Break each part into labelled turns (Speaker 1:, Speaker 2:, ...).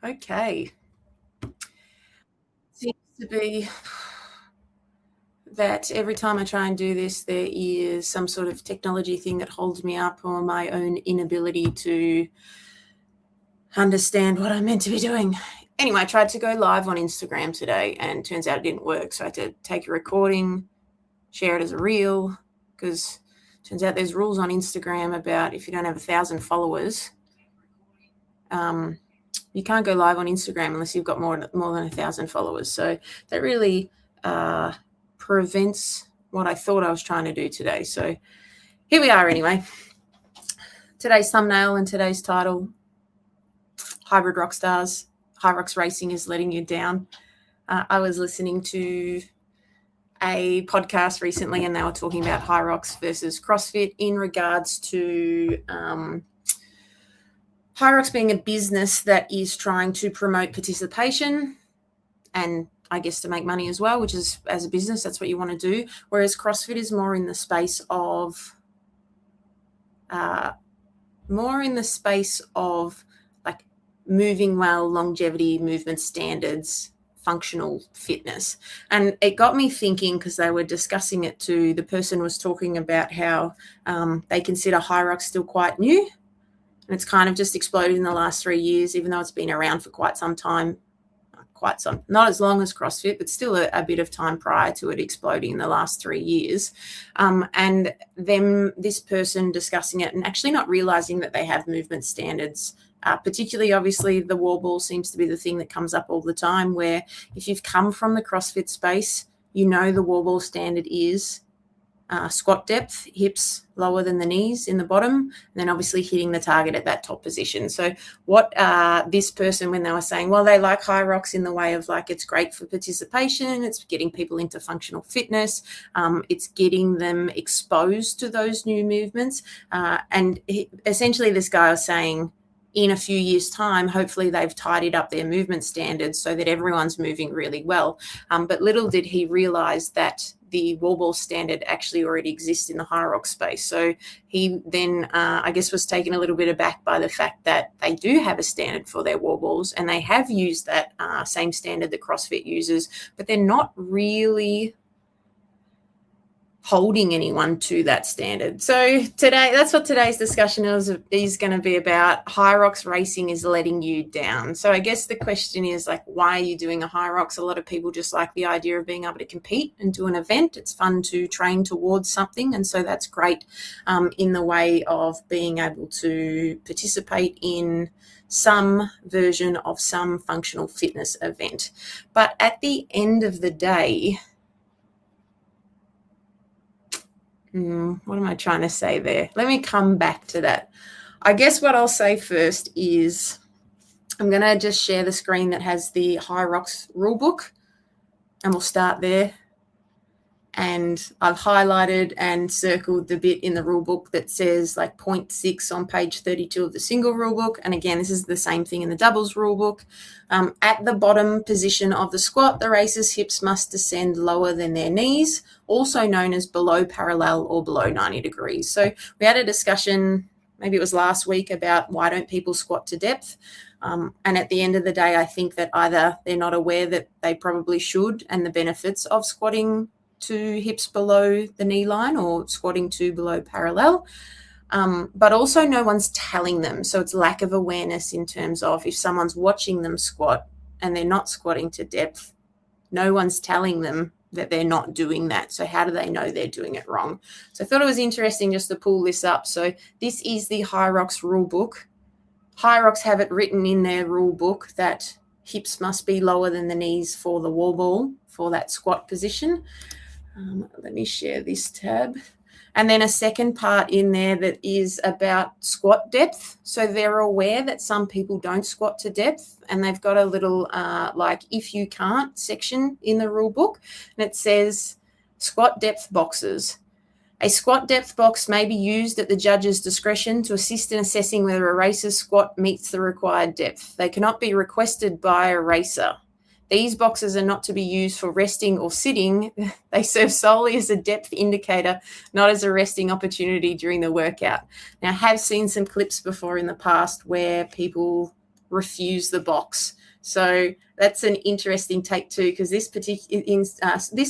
Speaker 1: Okay. Seems to be that every time I try and do this, there is some sort of technology thing that holds me up, or my own inability to understand what I'm meant to be doing. Anyway, I tried to go live on Instagram today, and turns out it didn't work. So I had to take a recording, share it as a reel, because turns out there's rules on Instagram about if you don't have 1,000 followers, you can't go live on Instagram unless you've got more than 1,000 followers. So that really prevents what I thought I was trying to do today. So here we are anyway. Today's thumbnail and today's title, Hybrid Rock Stars, HYROX Racing is letting you down. I was listening to a podcast recently, and they were talking about HYROX versus CrossFit in regards to HYROX being a business that is trying to promote participation and I guess to make money as well, which is, as a business, that's what you want to do. Whereas CrossFit is more in the space of like moving well, longevity, movement standards, functional fitness. And it got me thinking, because they were discussing it too. The person was talking about how they consider HYROX still quite new, and it's kind of just exploded in the last 3 years, even though it's been around for quite some time. Not as long as CrossFit, but still a bit of time prior to it exploding in the last 3 years. And then this person discussing it and actually not realizing that they have movement standards. Particularly, obviously, the wall ball seems to be the thing that comes up all the time, where if you've come from the CrossFit space, you know the wall ball standard is squat depth, hips lower than the knees in the bottom, and then obviously hitting the target at that top position. So what this person, when they were saying, well, they like HYROX in the way of like it's great for participation, it's getting people into functional fitness, it's getting them exposed to those new movements. And essentially this guy was saying, in a few years' time, hopefully they've tidied up their movement standards so that everyone's moving really well. But little did he realize that the wall ball standard actually already exists in the HYROX space. So he then, I guess, was taken a little bit aback by the fact that they do have a standard for their wall balls, and they have used that same standard that CrossFit uses, but they're not really holding anyone to that standard. So today, that's what today's discussion is going to be about. HYROX Racing is letting you down. So I guess the question is, like, why are you doing a HYROX? A lot of people just like the idea of being able to compete and do an event. It's fun to train towards something, and so that's great in the way of being able to participate in some version of some functional fitness event. But at the end of the day, what am I trying to say there? Let me come back to that. I guess what I'll say first is I'm going to just share the screen that has the HYROX rulebook, and we'll start there. And I've highlighted and circled the bit in the rulebook that says like 0.6 on page 32 of the single rulebook. And again, this is the same thing in the doubles rulebook. At the bottom position of the squat, the racer's hips must descend lower than their knees, also known as below parallel or below 90 degrees. So we had a discussion, maybe it was last week, about why don't people squat to depth? And at the end of the day, I think that either they're not aware that they probably should and the benefits of squatting to hips below the knee line or squatting to below parallel, but also no one's telling them. So it's lack of awareness in terms of if someone's watching them squat and they're not squatting to depth, no one's telling them that they're not doing that. So how do they know they're doing it wrong? So I thought it was interesting just to pull this up. So this is the HYROX rule book. HYROX have it written in their rule book that hips must be lower than the knees for the wall ball for that squat position. Let me share this tab. And then a second part in there that is about squat depth. So they're aware that some people don't squat to depth, and they've got a little like if you can't section in the rule book, and it says squat depth boxes. A squat depth box may be used at the judge's discretion to assist in assessing whether a racer's squat meets the required depth. They cannot be requested by a racer. These boxes are not to be used for resting or sitting. They serve solely as a depth indicator, not as a resting opportunity during the workout. Now, I have seen some clips before in the past where people refuse the box. So that's an interesting take too, because this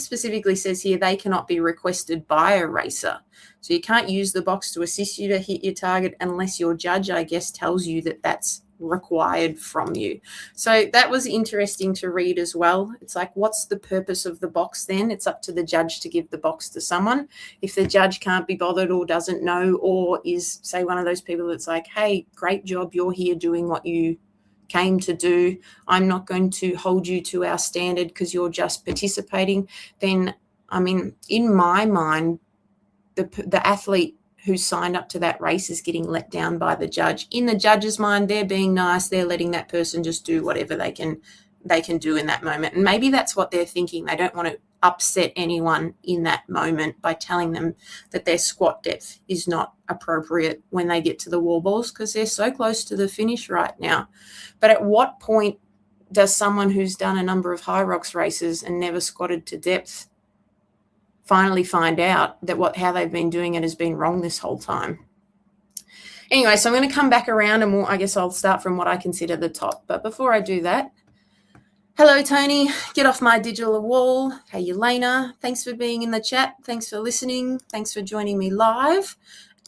Speaker 1: specifically says here they cannot be requested by a racer. So you can't use the box to assist you to hit your target unless your judge, I guess, tells you that that's required from you. So that was interesting to read as well. It's like, what's the purpose of the box then? It's up to the judge to give the box to someone. If the judge can't be bothered or doesn't know, or is, say, one of those people that's like, hey, great job, you're here doing what you came to do, I'm not going to hold you to our standard because you're just participating, then, I mean, in my mind, the athlete who signed up to that race is getting let down by the judge. In the judge's mind, they're being nice. They're letting that person just do whatever they can do in that moment. And maybe that's what they're thinking. They don't want to upset anyone in that moment by telling them that their squat depth is not appropriate when they get to the wall balls, because they're so close to the finish right now. But at what point does someone who's done a number of HYROX races and never squatted to depth finally find out that how they've been doing it has been wrong this whole time? Anyway, so I'm going to come back around and I guess I'll start from what I consider the top. But before I do that, hello, Tony. Get off my digital wall. Hey, Elena. Thanks for being in the chat. Thanks for listening. Thanks for joining me live.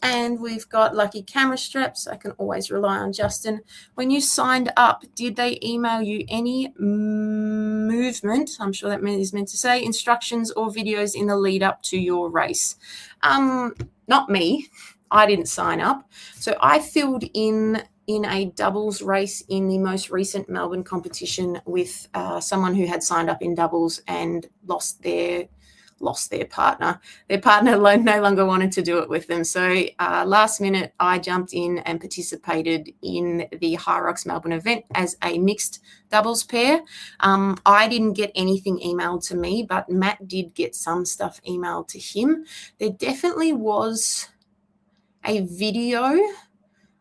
Speaker 1: And we've got lucky camera straps. I can always rely on Justin. When you signed up, did they email you any movement, I'm sure that is meant to say, instructions or videos in the lead up to your race? Not me. I didn't sign up. So I filled in a doubles race in the most recent Melbourne competition with someone who had signed up in doubles and lost their partner. Their partner no longer wanted to do it with them. So last minute, I jumped in and participated in the HYROX Melbourne event as a mixed doubles pair. I didn't get anything emailed to me, but Matt did get some stuff emailed to him. There definitely was a video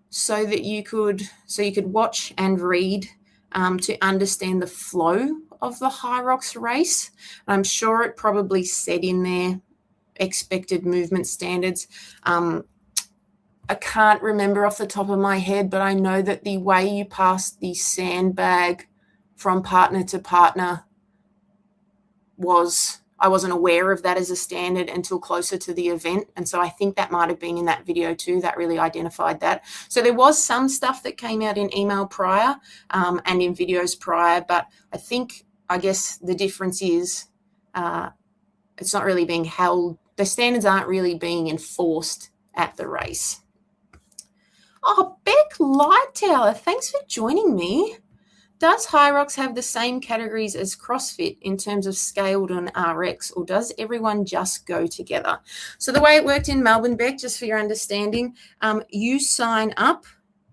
Speaker 1: so you could watch and read to understand the flow of the HYROX race. I'm sure it probably said in there expected movement standards. I can't remember off the top of my head, but I know that the way you pass the sandbag from partner to partner I wasn't aware of that as a standard until closer to the event. And so I think that might have been in that video too, that really identified that. So there was some stuff that came out in email prior and in videos prior, but I guess the difference is it's not really being held. The standards aren't really being enforced at the race. Oh, Beck Lightower, thanks for joining me. Does HYROX have the same categories as CrossFit in terms of scaled and RX, or does everyone just go together? So the way it worked in Melbourne, Beck, just for your understanding, you sign up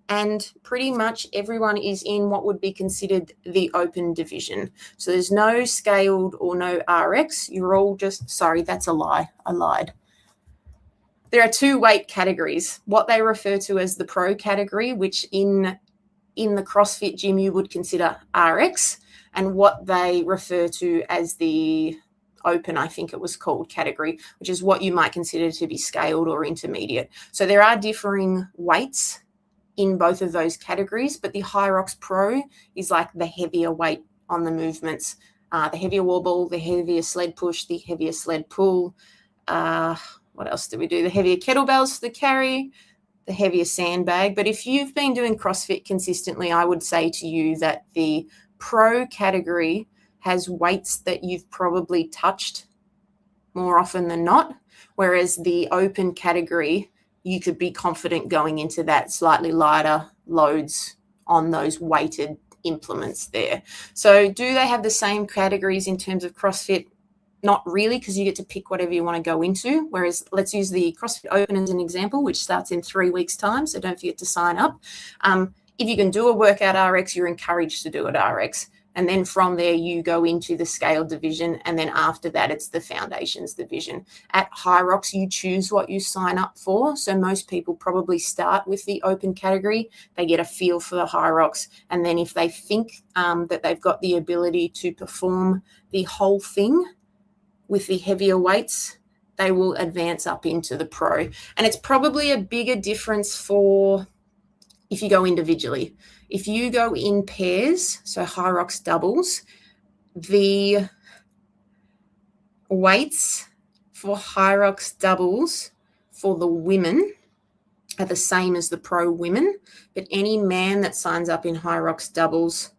Speaker 1: and pretty much everyone is in what would be considered the open division. So there's no scaled or no RX. You're all just, sorry, that's a lie. I lied. There are two weight categories, what they refer to as the pro category, which in the CrossFit gym you would consider RX, and what they refer to as the open, I think it was called, category, which is what you might consider to be scaled or intermediate. So there are differing weights in both of those categories, but the HYROX Pro is like the heavier weight on the movements, the heavier wall ball, the heavier sled push, the heavier sled pull. What else do we do? The heavier kettlebells for the carry, the heavier sandbag. But if you've been doing CrossFit consistently, I would say to you that the pro category has weights that you've probably touched more often than not, whereas the open category, you could be confident going into that slightly lighter loads on those weighted implements there. So do they have the same categories in terms of CrossFit? Not really, because you get to pick whatever you want to go into. Whereas let's use the CrossFit Open as an example, which starts in 3 weeks' time. So don't forget to sign up. If you can do a workout RX, you're encouraged to do it RX. And then from there, you go into the scale division. And then after that, it's the foundations division. At HYROX, you choose what you sign up for. So most people probably start with the open category. They get a feel for the HYROX. And then if they think that they've got the ability to perform the whole thing with the heavier weights, they will advance up into the pro. And it's probably a bigger difference for if you go individually. If you go in pairs, so HYROX doubles, the weights for HYROX doubles for the women are the same as the pro women, but any man that signs up in HYROX doubles,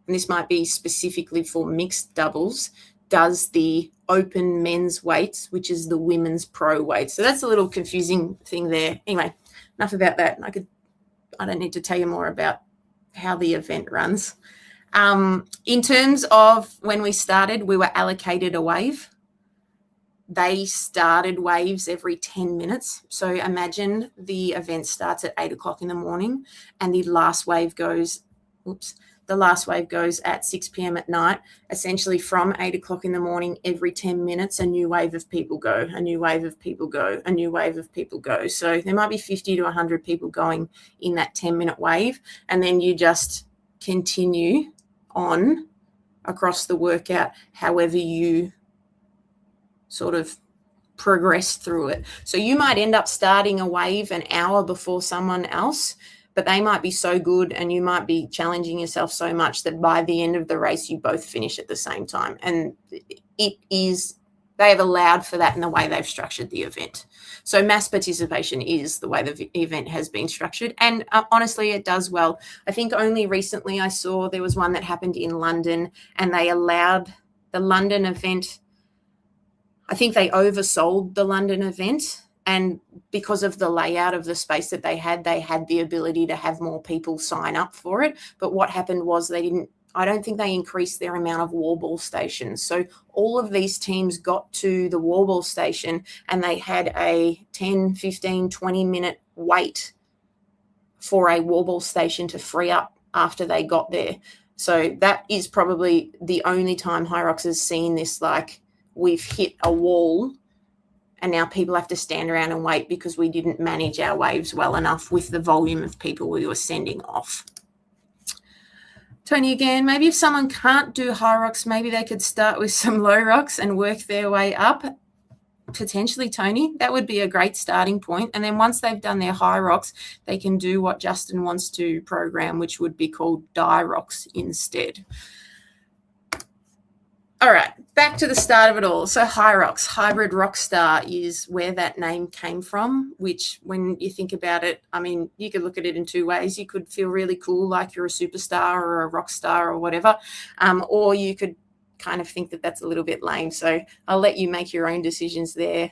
Speaker 1: and this might be specifically for mixed doubles, does the open men's weights, which is the women's pro weight. So that's a little confusing thing there. Anyway, enough about that. I don't need to tell you more about how the event runs. In terms of when we started, we were allocated a wave. They started waves every 10 minutes. So imagine the event starts at 8 o'clock in the morning and the last wave goes at 6 p.m. at night. Essentially from 8 o'clock in the morning, every 10 minutes, a new wave of people go, a new wave of people go, a new wave of people go. So there might be 50 to 100 people going in that 10-minute wave. And then you just continue on across the workout, however you sort of progress through it. So you might end up starting a wave an hour before someone else, but they might be so good and you might be challenging yourself so much that by the end of the race, you both finish at the same time. And they have allowed for that in the way they've structured the event. So mass participation is the way the event has been structured. And honestly, it does well. I think only recently I saw there was one that happened in London and they allowed the London event. I think they oversold the London event, and because of the layout of the space that they had the ability to have more people sign up for it. But what happened was I don't think they increased their amount of warball stations. So all of these teams got to the warball station and they had a 10, 15, 20-minute wait for a warball station to free up after they got there. So that is probably the only time HYROX has seen this, like, we've hit a wall and now people have to stand around and wait because we didn't manage our waves well enough with the volume of people we were sending off. Tony again, maybe if someone can't do HYROX, maybe they could start with some low rocks and work their way up. Potentially, Tony, that would be a great starting point. And then once they've done their HYROX, they can do what Justin wants to program, which would be called DIROX instead. All right, back to the start of it all. So HYROX, Hybrid Rockstar, is where that name came from, which when you think about it, I mean, you could look at it in two ways. You could feel really cool like you're a superstar or a rock star or whatever, or you could kind of think that that's a little bit lame. So I'll let you make your own decisions there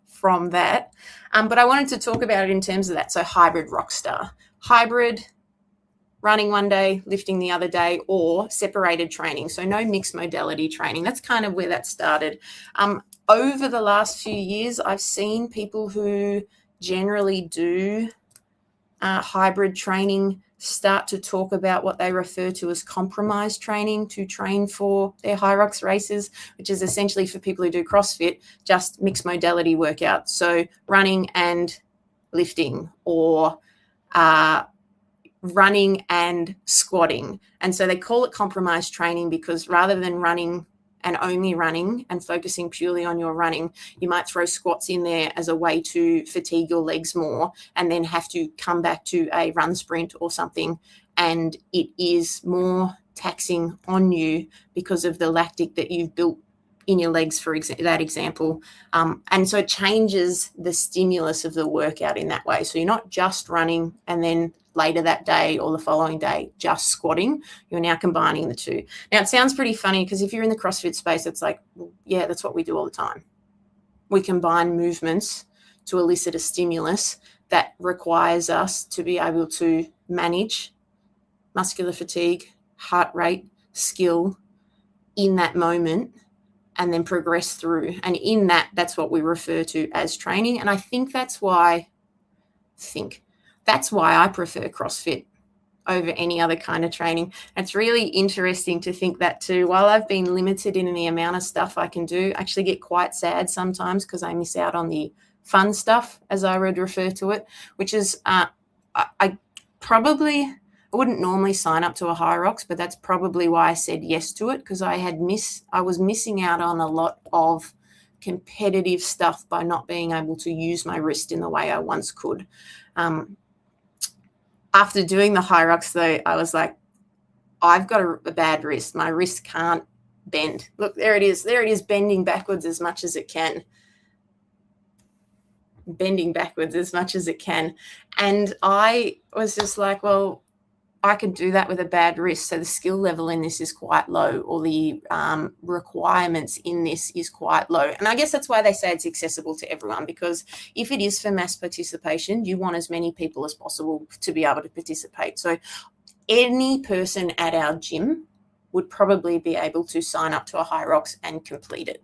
Speaker 1: from that. But I wanted to talk about it in terms of that. So Hybrid Rockstar, hybrid, running one day, lifting the other day, or separated training. So no mixed modality training. That's kind of where that started. Over the last few years, I've seen people who generally do hybrid training start to talk about what they refer to as compromise training to train for their HYROX races, which is essentially for people who do CrossFit, just mixed modality workouts. So running and lifting, or running and squatting. And so they call it compromise training because rather than running and only running and focusing purely on your running, you might throw squats in there as a way to fatigue your legs more and then have to come back to a run sprint or something. And it is more taxing on you because of the lactic that you've built in your legs, for that example. And so it changes the stimulus of the workout in that way. So you're not just running and then later that day or the following day just squatting. You're now combining the two. Now, it sounds pretty funny because if you're in the CrossFit space, it's like, well, yeah, that's what we do all the time. We combine movements to elicit a stimulus that requires us to be able to manage muscular fatigue, heart rate, skill in that moment, and then progress through. And in that's what we refer to as training. And I think that's why I prefer CrossFit over any other kind of training. It's really interesting to think that too. While I've been limited in the amount of stuff I can do, I actually get quite sad sometimes because I miss out on the fun stuff, as I would refer to it, which is I wouldn't normally sign up to a HYROX, but that's probably why I said yes to it, because I was missing out on a lot of competitive stuff by not being able to use my wrist in the way I once could. After doing the HYROX, though, I was like, I've got a bad wrist. My wrist can't bend. Look, there it is. There it is, bending backwards as much as it can. Bending backwards as much as it can. And I was just like, well, I can do that with a bad wrist. So the skill level in this is quite low, or the requirements in this is quite low. And I guess that's why they say it's accessible to everyone, because if it is for mass participation, you want as many people as possible to be able to participate. So any person at our gym would probably be able to sign up to a HYROX and complete it.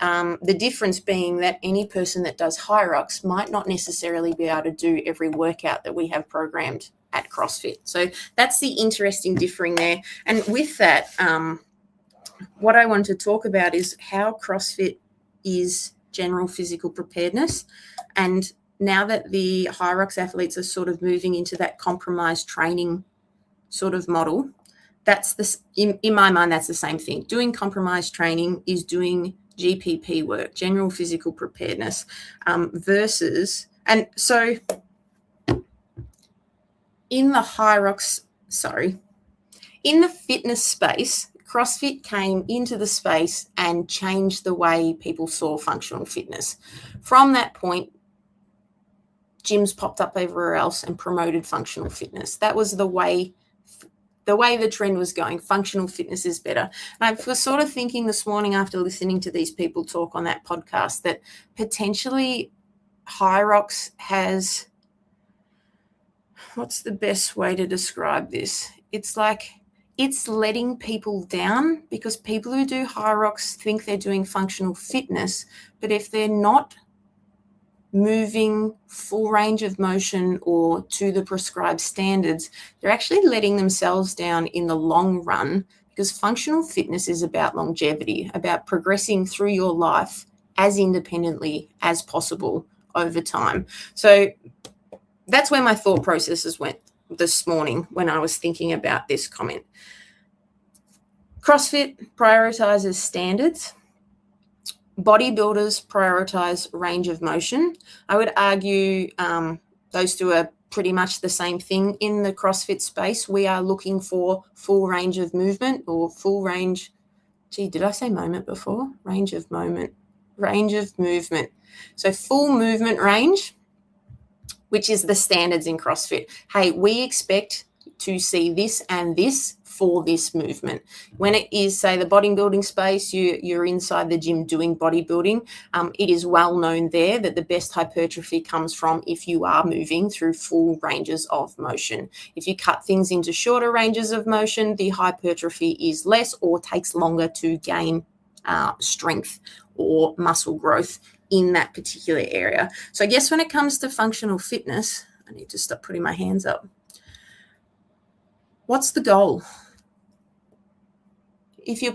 Speaker 1: The difference being that any person that does HYROX might not necessarily be able to do every workout that we have programmed at CrossFit. So that's the interesting differing there. And with that, what I want to talk about is how CrossFit is general physical preparedness. And now that the HYROX athletes are sort of moving into that compromised training sort of model, that's this, in my mind, that's the same thing. Doing compromised training is doing GPP work, general physical preparedness, versus, and so in the HYROX, in the fitness space, CrossFit came into the space and changed the way people saw functional fitness. From that point, gyms popped up everywhere else and promoted functional fitness. That was the way the trend was going. Functional fitness is better. And I was sort of thinking this morning after listening to these people talk on that podcast that potentially HYROX has, what's the best way to describe this? It's like it's letting people down, because people who do HYROX think they're doing functional fitness, but if they're not moving full range of motion or to the prescribed standards, they're actually letting themselves down in the long run, because functional fitness is about longevity, about progressing through your life as independently as possible over time. So that's where my thought processes went this morning when I was thinking about this comment. CrossFit prioritizes standards. Bodybuilders prioritize range of motion. I would argue those two are pretty much the same thing. In the CrossFit space, we are looking for full range of movement, or full range. Gee, did I say moment before? Range of movement. So full movement range, which is the standards in CrossFit. Hey, we expect to see this and this for this movement. When it is, say, the bodybuilding space, you're inside the gym doing bodybuilding, it is well known there that the best hypertrophy comes from if you are moving through full ranges of motion. If you cut things into shorter ranges of motion, the hypertrophy is less or takes longer to gain strength or muscle growth in that particular area. So I guess when it comes to functional fitness, I need to stop putting my hands up. What's the goal? If you're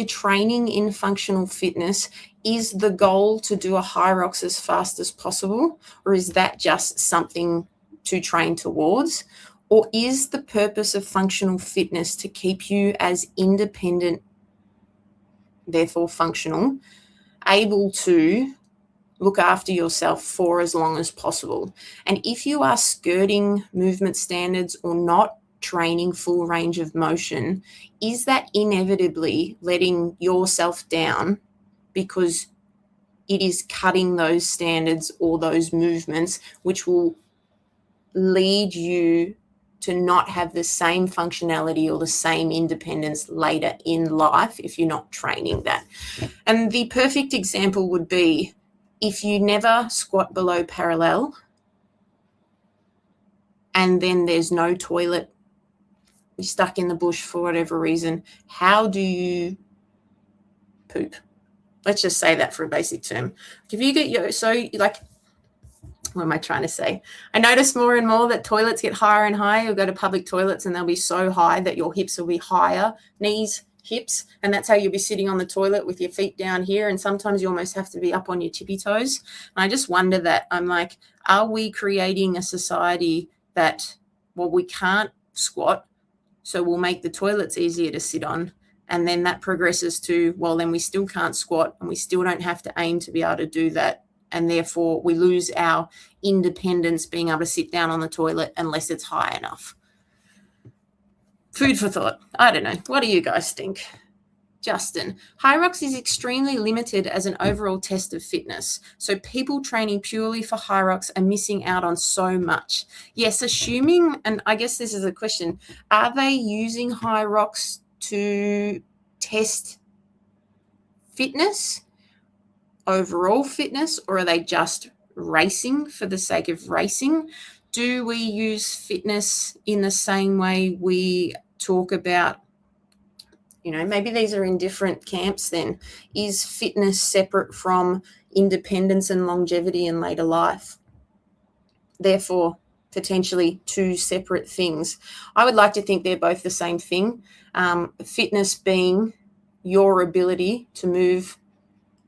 Speaker 1: training in functional fitness, is the goal to do a HYROX as fast as possible? Or is that just something to train towards? Or is the purpose of functional fitness to keep you as independent, therefore functional, able to look after yourself for as long as possible? And if you are skirting movement standards or not training full range of motion, is that inevitably letting yourself down because it is cutting those standards or those movements, which will lead you to not have the same functionality or the same independence later in life if you're not training that? And the perfect example would be, if you never squat below parallel and then there's no toilet, you're stuck in the bush for whatever reason, how do you poop? Let's just say that for a basic term. If you get what am I trying to say? I notice more and more that toilets get higher and higher. You'll go to public toilets and they'll be so high that your hips will be higher, knees, hips, and that's how you'll be sitting on the toilet with your feet down here, and sometimes you almost have to be up on your tippy toes. And I just wonder that, I'm like, are we creating a society that, well, we can't squat, so we'll make the toilets easier to sit on, and then that progresses to, well, then we still can't squat and we still don't have to aim to be able to do that, and therefore we lose our independence being able to sit down on the toilet unless it's high enough. Food for thought. I don't know. What do you guys think? Justin, HYROX is extremely limited as an overall test of fitness. So people training purely for HYROX are missing out on so much. Yes, assuming, and I guess this is a question, are they using HYROX to test fitness, overall fitness, or are they just racing for the sake of racing? Do we use fitness in the same way we talk about, maybe these are in different camps then. Is fitness separate from independence and longevity in later life? Therefore, potentially two separate things. I would like to think they're both the same thing. Fitness being your ability to move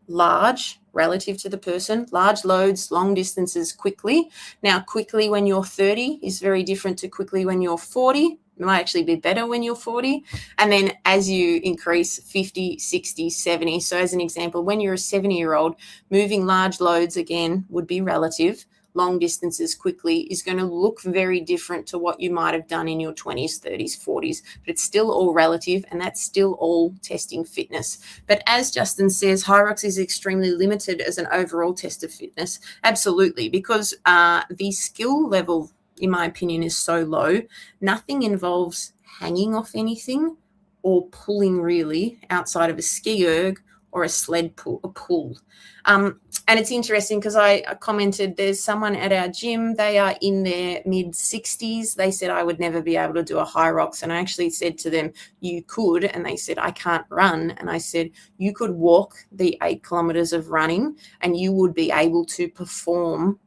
Speaker 1: large relative to the person, large loads, long distances quickly. Now, quickly when you're 30 is very different to quickly when you're 40. It might actually be better when you're 40. And then as you increase 50, 60, 70. So as an example, when you're a 70-year-old, moving large loads again would be relative. Long distances quickly is going to look very different to what you might have done in your 20s, 30s, 40s, but it's still all relative, and that's still all testing fitness. But as Justin says, HYROX is extremely limited as an overall test of fitness. Absolutely, because the skill level, in my opinion, is so low. Nothing involves hanging off anything or pulling really outside of a ski erg or a sled pull. And it's interesting because I commented, there's someone at our gym, they are in their mid-60s. They said, I would never be able to do a HYROX. And I actually said to them, you could. And they said, I can't run. And I said, you could walk the 8 kilometers of running and you would be able to perform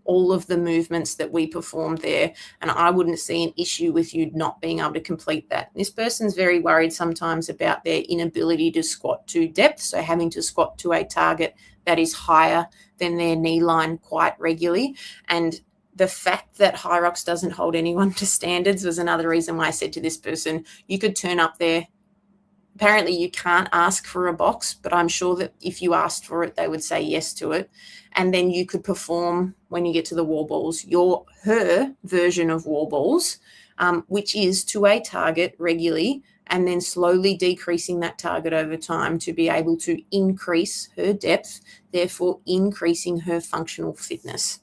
Speaker 1: all of the movements that we performed there. And I wouldn't see an issue with you not being able to complete that. This person's very worried sometimes about their inability to squat to depth. So having to squat to a target that is higher than their knee line quite regularly. And the fact that HYROX doesn't hold anyone to standards was another reason why I said to this person, you could turn up there. Apparently you can't ask for a box, but I'm sure that if you asked for it, they would say yes to it. And then you could perform, when you get to the wall balls, her version of wall balls, which is to a target regularly, and then slowly decreasing that target over time to be able to increase her depth, therefore increasing her functional fitness.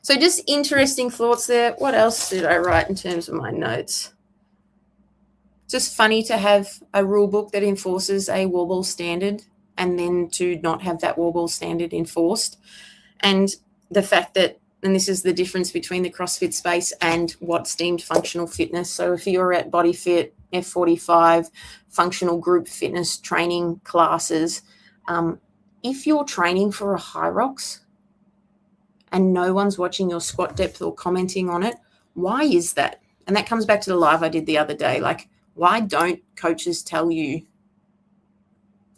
Speaker 1: So just interesting thoughts there. What else did I write in terms of my notes? Just funny to have a rule book that enforces a wall ball standard and then to not have that wall ball standard enforced. And the fact that, and this is the difference between the CrossFit space and what's deemed functional fitness. So if you're at BodyFit, F45, functional group fitness training classes, if you're training for a HYROX and no one's watching your squat depth or commenting on it, why is that? And that comes back to the live I did the other day. Like, why don't coaches tell you,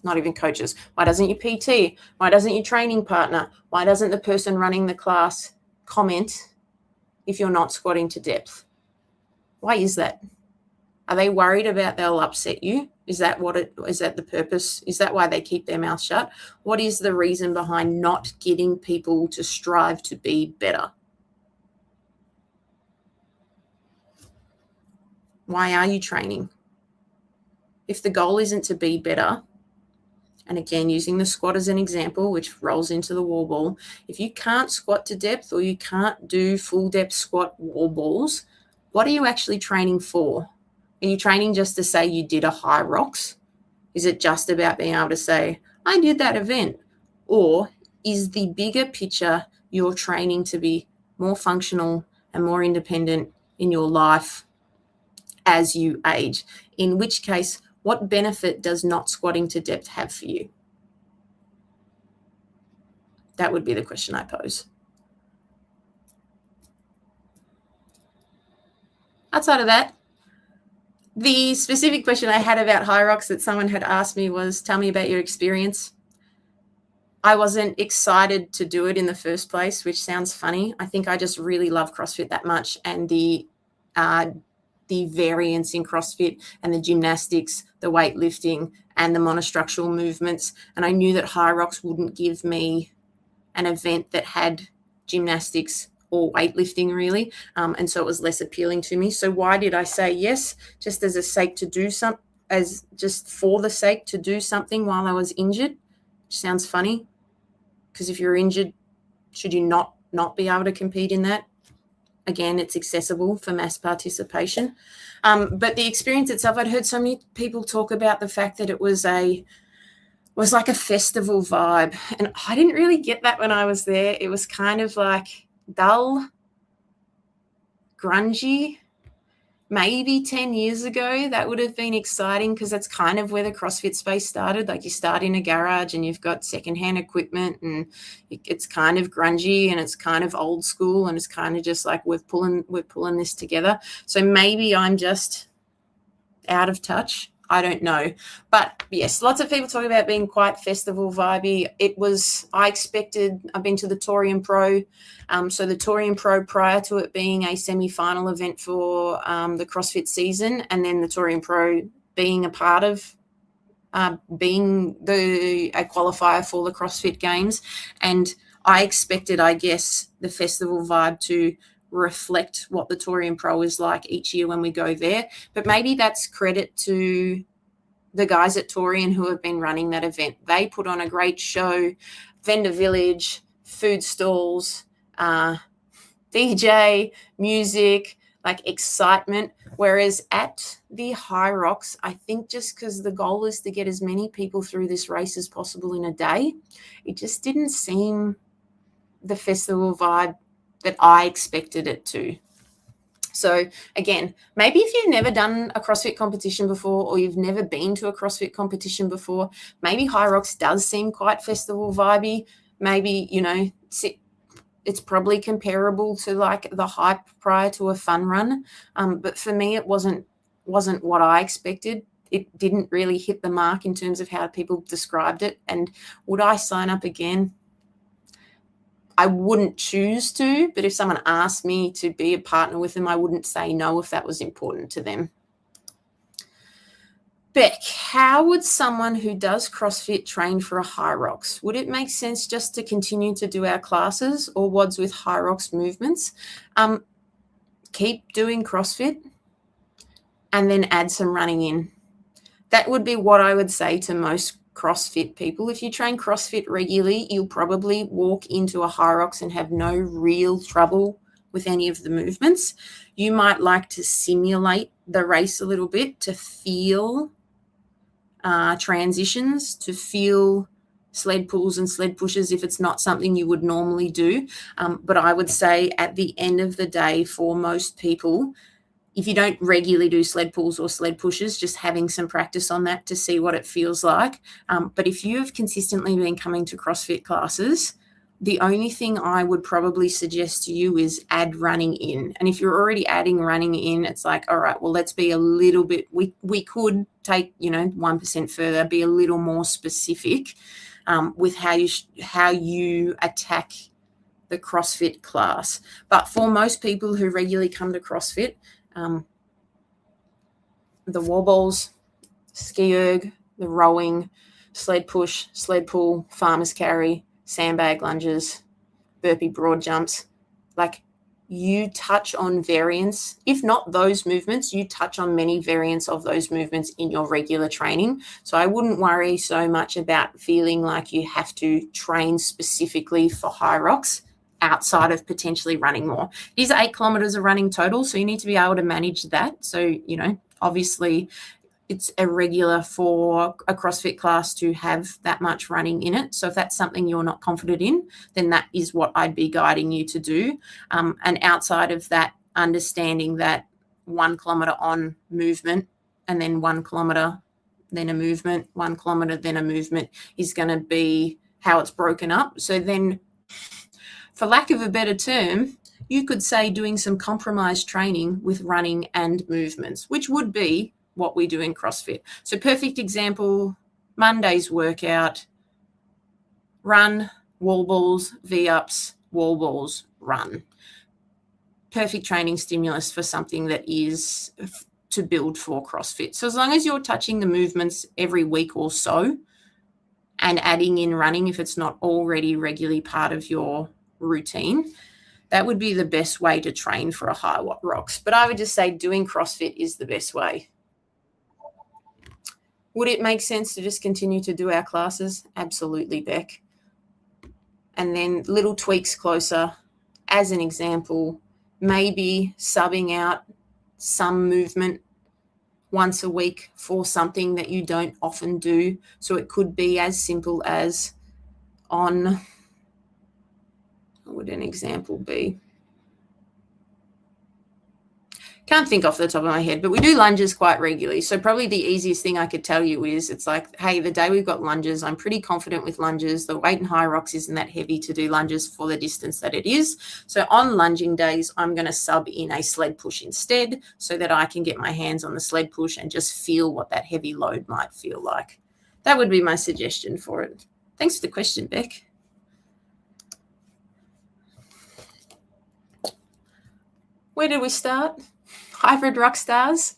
Speaker 1: not even coaches, why doesn't your PT, why doesn't your training partner, why doesn't the person running the class comment if you're not squatting to depth? Why is that? Are they worried about they'll upset you? Is that the purpose? Is that why they keep their mouth shut? What is the reason behind not getting people to strive to be better? Why are you training? If the goal isn't to be better, and again, using the squat as an example, which rolls into the wall ball, if you can't squat to depth or you can't do full depth squat wall balls, what are you actually training for? Are you training just to say you did a HYROX? Is it just about being able to say, I did that event? Or is the bigger picture you're training to be more functional and more independent in your life as you age? In which case, what benefit does not squatting to depth have for you? That would be the question I pose. Outside of that, the specific question I had about HYROX that someone had asked me was, tell me about your experience. I wasn't excited to do it in the first place, which sounds funny. I think I just really love CrossFit that much, and the variance in CrossFit and the gymnastics, the weightlifting and the monostructural movements. And I knew that HYROX wouldn't give me an event that had gymnastics or weightlifting really. And so it was less appealing to me. So why did I say yes? Just as a sake to do something, as just for the sake to do something while I was injured, which sounds funny, because if you're injured, should you not be able to compete in that? Again, it's accessible for mass participation. But the experience itself, I'd heard so many people talk about the fact that it was like a festival vibe. And I didn't really get that when I was there. It was kind of like dull, grungy. Maybe 10 years ago, that would have been exciting because that's kind of where the CrossFit space started. Like you start in a garage and you've got secondhand equipment and it's kind of grungy and it's kind of old school and it's kind of just like we're pulling this together. So maybe I'm just out of touch. I don't know. But yes, lots of people talk about being quite festival vibey. I've been to the Torium Pro. So the Torium Pro, prior to it being a semi-final event for the CrossFit season, and then the Torium Pro being a part of being a qualifier for the CrossFit Games. And I expected, I guess, the festival vibe to reflect what the Torium Pro is like each year when we go there. But maybe that's credit to the guys at Torium who have been running that event. They put on a great show, vendor village, food stalls, DJ, music, like excitement. Whereas at the HYROX, I think just because the goal is to get as many people through this race as possible in a day, it just didn't seem the festival vibe that I expected it to. So again, maybe if you've never done a CrossFit competition before or you've never been to a CrossFit competition before, maybe HYROX does seem quite festival vibey. Maybe, it's probably comparable to like the hype prior to a fun run. But for me, it wasn't what I expected. It didn't really hit the mark in terms of how people described it. And would I sign up again? I wouldn't choose to, but if someone asked me to be a partner with them, I wouldn't say no if that was important to them. Beck, how would someone who does CrossFit train for a HYROX? Would it make sense just to continue to do our classes or WODs with HYROX movements? Keep doing CrossFit and then add some running in. That would be what I would say to most CrossFit people. If you train CrossFit regularly, you'll probably walk into a HYROX and have no real trouble with any of the movements. You might like to simulate the race a little bit to feel transitions, to feel sled pulls and sled pushes if it's not something you would normally do. But I would say at the end of the day, for most people, if you don't regularly do sled pulls or sled pushes, just having some practice on that to see what it feels like. But if you've consistently been coming to CrossFit classes, the only thing I would probably suggest to you is add running in. And if you're already adding running in, it's like, all right, well, let's be a little bit, we could take, 1% further, be a little more specific with how you attack the CrossFit class. But for most people who regularly come to CrossFit, the wall balls, ski erg, the rowing, sled push, sled pull, farmer's carry, sandbag lunges, burpee broad jumps, like you touch on variants. If not those movements, you touch on many variants of those movements in your regular training. So I wouldn't worry so much about feeling like you have to train specifically for HYROX outside of potentially running more. These are 8 kilometers of running total, so you need to be able to manage that. So, obviously it's irregular for a CrossFit class to have that much running in it. So if that's something you're not confident in, then that is what I'd be guiding you to do. And outside of that, understanding that 1 kilometer on movement and then 1 kilometer, then a movement, 1 kilometer, then a movement is going to be how it's broken up. So then, for lack of a better term, you could say doing some compromised training with running and movements, which would be what we do in CrossFit. So perfect example, Monday's workout, run, wall balls, V-ups, wall balls, run. Perfect training stimulus for something that is to build for CrossFit. So as long as you're touching the movements every week or so, and adding in running if it's not already regularly part of your routine. That would be the best way to train for a HYROX. But I would just say doing CrossFit is the best way. Would it make sense to just continue to do our classes? Absolutely, Beck. And then little tweaks closer. As an example, maybe subbing out some movement once a week for something that you don't often do. So it could be as simple as what would an example be? Can't think off the top of my head, but we do lunges quite regularly. So probably the easiest thing I could tell you is it's like, hey, the day we've got lunges, I'm pretty confident with lunges. The weight in HYROX isn't that heavy to do lunges for the distance that it is. So on lunging days, I'm going to sub in a sled push instead so that I can get my hands on the sled push and just feel what that heavy load might feel like. That would be my suggestion for it. Thanks for the question, Beck. Where did we start? Hybrid rock stars.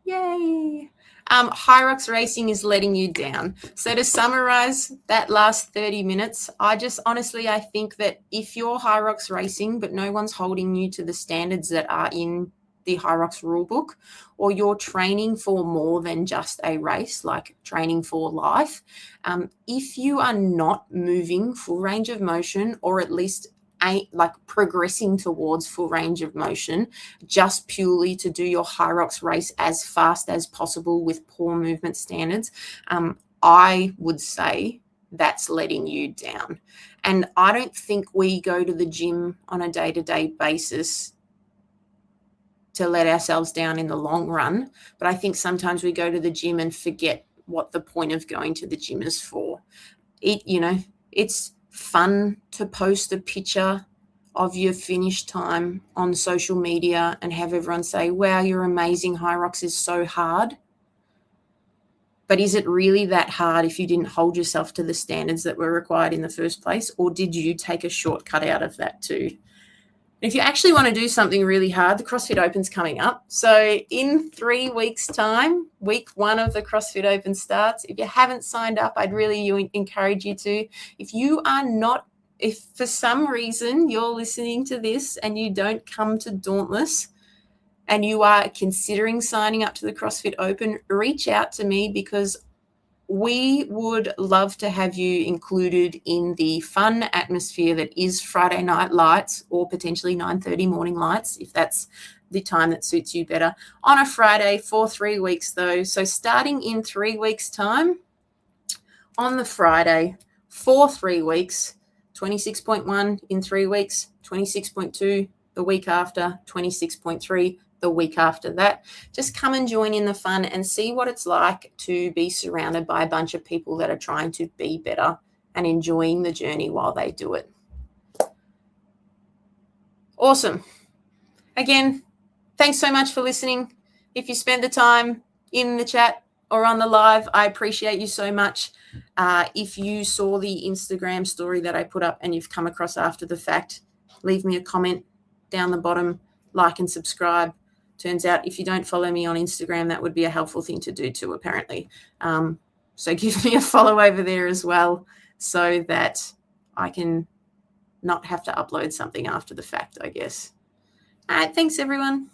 Speaker 1: Yay. HYROX racing is letting you down. So to summarize that last 30 minutes, I think that if you're HYROX racing, but no one's holding you to the standards that are in the HYROX rulebook, or you're training for more than just a race, like training for life, if you are not moving full range of motion, or at least progressing towards full range of motion just purely to do your HYROX race as fast as possible with poor movement standards, I would say that's letting you down. And I don't think we go to the gym on a day-to-day basis to let ourselves down in the long run, but I think sometimes we go to the gym and forget what the point of going to the gym is for. It's fun to post a picture of your finish time on social media and have everyone say, wow, you're amazing, HYROX is so hard. But is it really that hard if you didn't hold yourself to the standards that were required in the first place? Or did you take a shortcut out of that too? If you actually want to do something really hard, the CrossFit Open's coming up. So in 3 weeks' time, week 1 of the CrossFit Open starts. If you haven't signed up, I'd really encourage you to. If for some reason you're listening to this and you don't come to Dauntless and you are considering signing up to the CrossFit Open, reach out to me because we would love to have you included in the fun atmosphere that is Friday night lights or potentially 9:30 morning lights, if that's the time that suits you better, on a Friday for 3 weeks though. So starting in 3 weeks' time, on the Friday for 3 weeks, 26.1 in 3 weeks, 26.2 the week after, 26.3 the week after that. Just come and join in the fun and see what it's like to be surrounded by a bunch of people that are trying to be better and enjoying the journey while they do it. Awesome. Again, thanks so much for listening. If you spend the time in the chat or on the live, I appreciate you so much. If you saw the Instagram story that I put up and you've come across after the fact, leave me a comment down the bottom, like and subscribe. Turns out if you don't follow me on Instagram, that would be a helpful thing to do too, apparently. So give me a follow over there as well so that I can not have to upload something after the fact, I guess. All right, thanks, everyone.